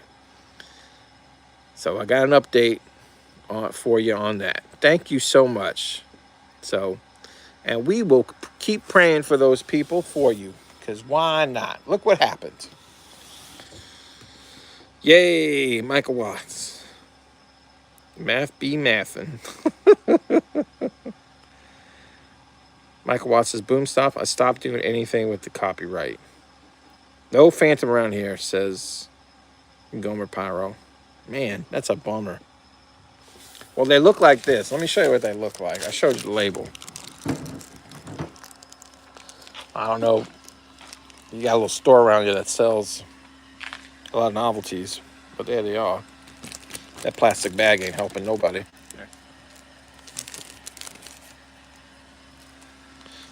So I got an update for you on that. Thank you so much. So, and we will keep praying for those people for you, because why not? Look what happened. Yay, Michael Watts. Math be mathin'. Michael Watts says, Boom Stop, I stopped doing anything with the copyright. No phantom around here, says Gomer Pyro. Man, that's a bummer. Well, they look like this. Let me show you what they look like. I showed you the label. I don't know. You got a little store around here that sells a lot of novelties, but there they are. That plastic bag ain't helping nobody.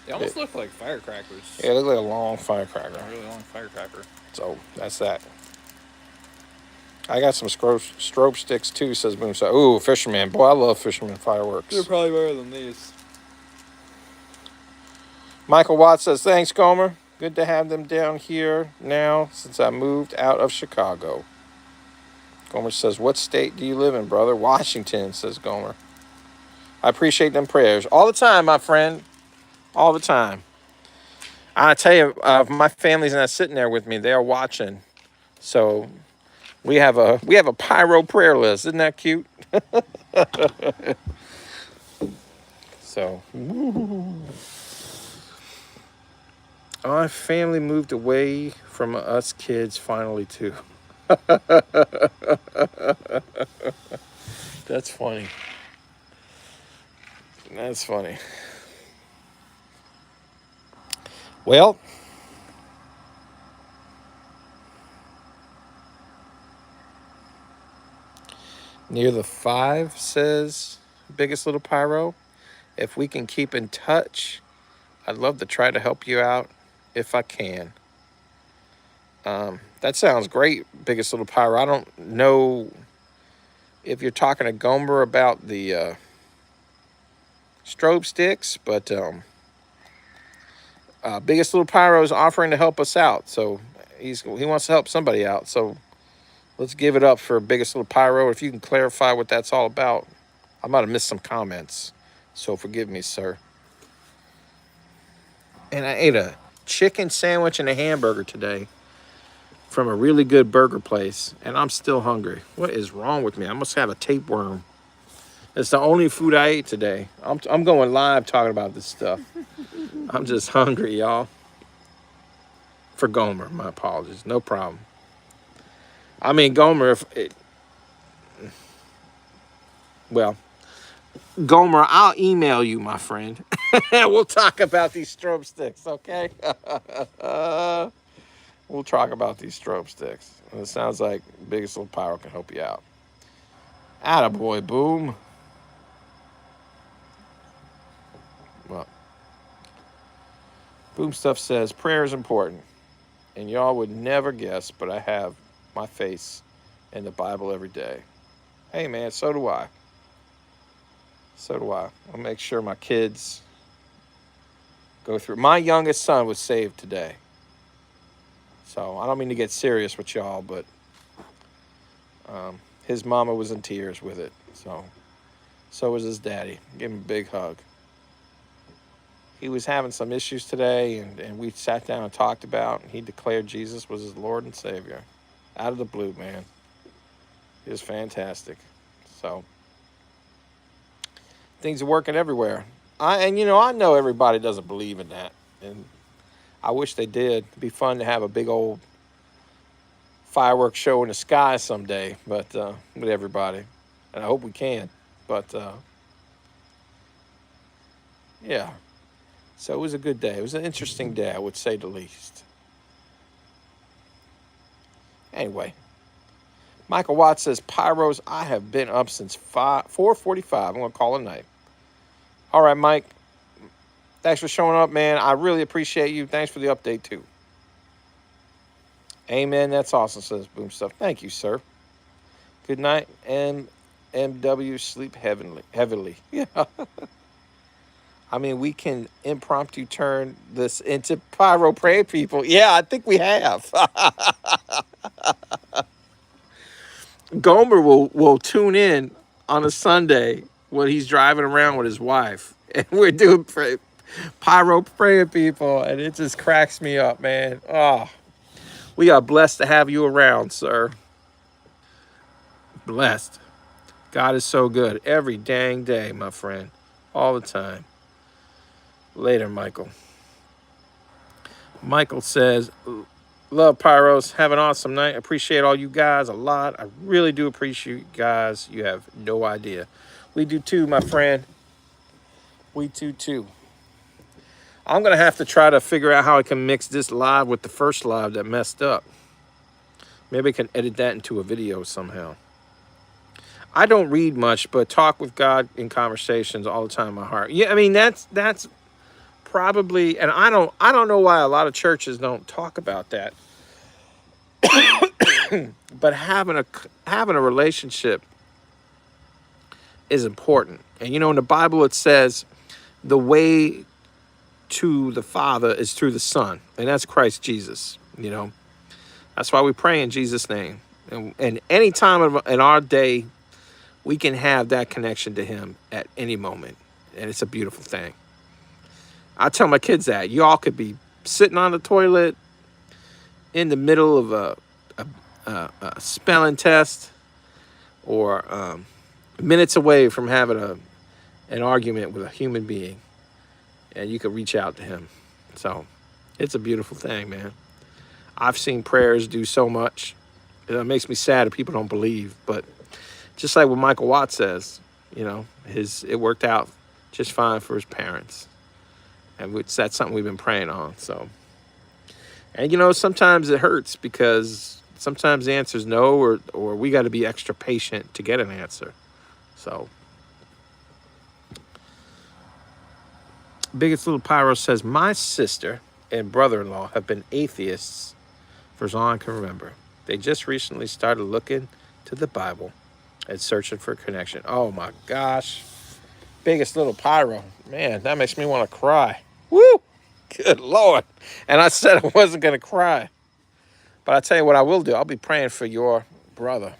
They almost look like firecrackers. Yeah, they look like a long firecracker. A really long firecracker. So that's that. I got some strobe sticks too, says Boom. So, ooh, fisherman. Boy, I love fisherman fireworks. They're probably better than these. Michael Watts says, thanks, Gomer. Good to have them down here now since I moved out of Chicago. Gomer says, what state do you live in, brother? Washington, says Gomer. I appreciate them prayers. All the time, my friend. All the time. I tell you, my family's not sitting there with me. They are watching. So we have a pyro prayer list. Isn't that cute? So, our family moved away from us kids finally too. That's funny. That's funny. Well, near the 5, says biggest little pyro. If we can keep in touch, I'd love to try to help you out if I can. That sounds great, biggest little pyro. I don't know if you're talking to Gomer about the strobe sticks, but biggest little pyro is offering to help us out. So he wants to help somebody out. So let's give it up for biggest little pyro. If you can clarify what that's all about. I might have missed some comments, so forgive me, sir. And I ate a chicken sandwich and a hamburger today from a really good burger place, and I'm still hungry. What is wrong with me? I must have a tapeworm. It's the only food I ate today. I'm going live talking about this stuff. I'm just hungry, y'all. For Gomer, my apologies. No problem. I mean, Gomer, Gomer, I'll email you, my friend. We'll talk about these strobe sticks, okay? We'll talk about these strobe sticks. And it sounds like biggest little pyro can help you out. Attaboy, Boom. Boom Stuff says, prayer is important. And y'all would never guess, but I have my face in the Bible every day. Hey, man, so do I. So do I. I'll make sure my kids go through. My youngest son was saved today. So I don't mean to get serious with y'all, but his mama was in tears with it. So was his daddy. Give him a big hug. He was having some issues today, and we sat down and talked about, and he declared Jesus was his Lord and Savior. Out of the blue, man. It was fantastic. So things are working everywhere. I know everybody doesn't believe in that, and I wish they did. It'd be fun to have a big old fireworks show in the sky someday, but with everybody, and I hope we can. But yeah, so it was a good day. It was an interesting day, I would say the least. Anyway, Michael Watts says, Pyros, I have been up since 4:45. I'm going to call it a night. All right, Mike. Thanks for showing up, man. I really appreciate you. Thanks for the update, too. Amen. That's awesome, says Boom Stuff. Thank you, sir. Good night. MW, sleep heavily. Yeah. I mean, we can impromptu turn this into pyro pray people. Yeah, I think we have. Gomer will tune in on a Sunday when he's driving around with his wife, and we're doing pyro praying people, and it just cracks me up, man. Oh, we are blessed to have you around, sir. Blessed. God is so good every dang day, my friend, all the time. Later, Michael. Michael says, love Pyros. Have an awesome night. Appreciate all you guys a lot. I really do appreciate you guys. You have no idea. We do too, my friend. We do too. I'm going to have to try to figure out how I can mix this live with the first live that messed up. Maybe I can edit that into a video somehow. I don't read much, but talk with God in conversations all the time in my heart. Yeah, I mean, that's probably, and I don't know why a lot of churches don't talk about that. But having a relationship is important. And in the Bible it says the way to the Father is through the Son, and that's Christ Jesus. That's why we pray in Jesus' name. And any time in our day, we can have that connection to Him at any moment, and it's a beautiful thing. I tell my kids that y'all could be sitting on the toilet in the middle of a spelling test, or minutes away from having an argument with a human being, and you could reach out to Him. So it's a beautiful thing, man. I've seen prayers do so much. It makes me sad that people don't believe, but just like what Michael Watts says, it worked out just fine for his parents. And that's something we've been praying on. So, and sometimes it hurts because sometimes the answer is no, or we got to be extra patient to get an answer. So, Biggest Little Pyro says, my sister and brother-in-law have been atheists for as long as I can remember. They just recently started looking to the Bible and searching for a connection. Oh my gosh. Biggest Little Pyro. Man, that makes me want to cry. Woo! Good Lord. And I said I wasn't going to cry. But I tell you what I will do. I'll be praying for your brother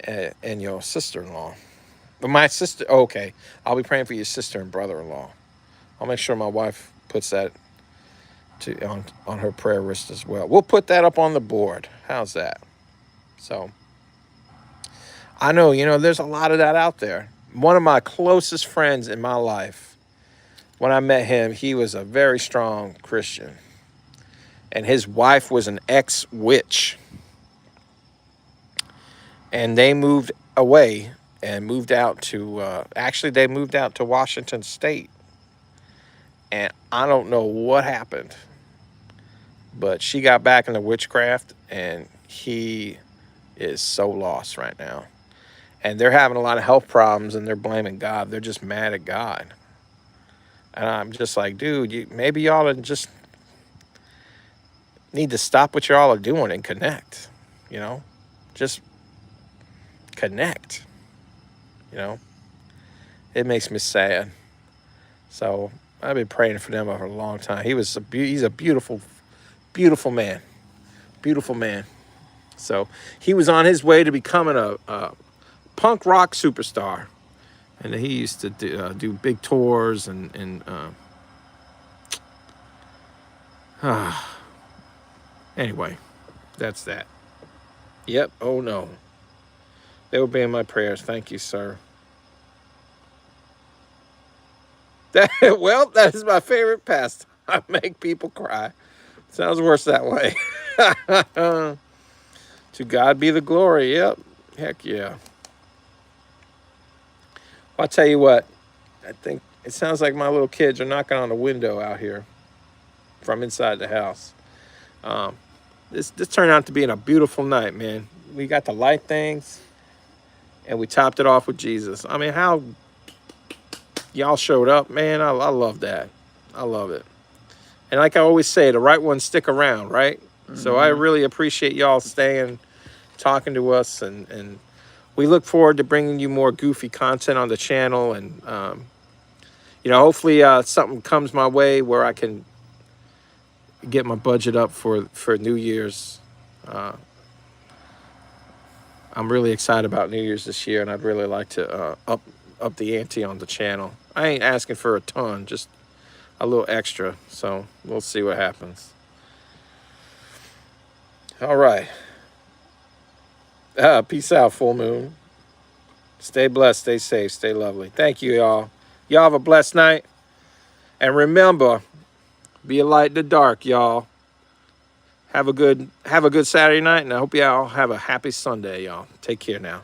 and your sister-in-law. But my sister, okay. I'll be praying for your sister and brother-in-law. I'll make sure my wife puts that on her prayer list as well. We'll put that up on the board. How's that? So, I know, there's a lot of that out there. One of my closest friends in my life, when I met him, he was a very strong Christian. And his wife was an ex-witch. And they moved away and moved out to, they moved out to Washington State. And I don't know what happened, but she got back into witchcraft, and he is so lost right now. And they're having a lot of health problems, and they're blaming God. They're just mad at God. And I'm just like, dude, maybe y'all are just need to stop what y'all are doing and connect. You know, just connect. You know, it makes me sad. So I've been praying for them for a long time. He's a beautiful, beautiful man, beautiful man. So he was on his way to becoming a punk rock superstar, and he used to do big tours and anyway, that's that. Yep. Oh no. They will be in my prayers. Thank you, sir. Well, that is my favorite pastime. I make people cry. Sounds worse that way. To God be the glory. Yep. Heck yeah. I'll tell you what. I think it sounds like my little kids are knocking on the window out here from inside the house. This turned out to be a beautiful night, man. We got to light things, and we topped it off with Jesus. I mean, how y'all showed up, man. I love that. I love it. And like I always say, the right ones stick around, right? Mm-hmm. So I really appreciate y'all staying, talking to us, and we look forward to bringing you more goofy content on the channel. And hopefully something comes my way where I can get my budget up for New Year's. I'm really excited about New Year's this year, and I'd really like to up the ante on the channel. I ain't asking for a ton, just a little extra. So we'll see what happens. All right. Peace out, full moon. Stay blessed, stay safe, stay lovely. Thank you, y'all. Y'all have a blessed night. And remember, be a light in the dark, y'all. Have a good Saturday night, and I hope y'all have a happy Sunday, y'all. Take care now.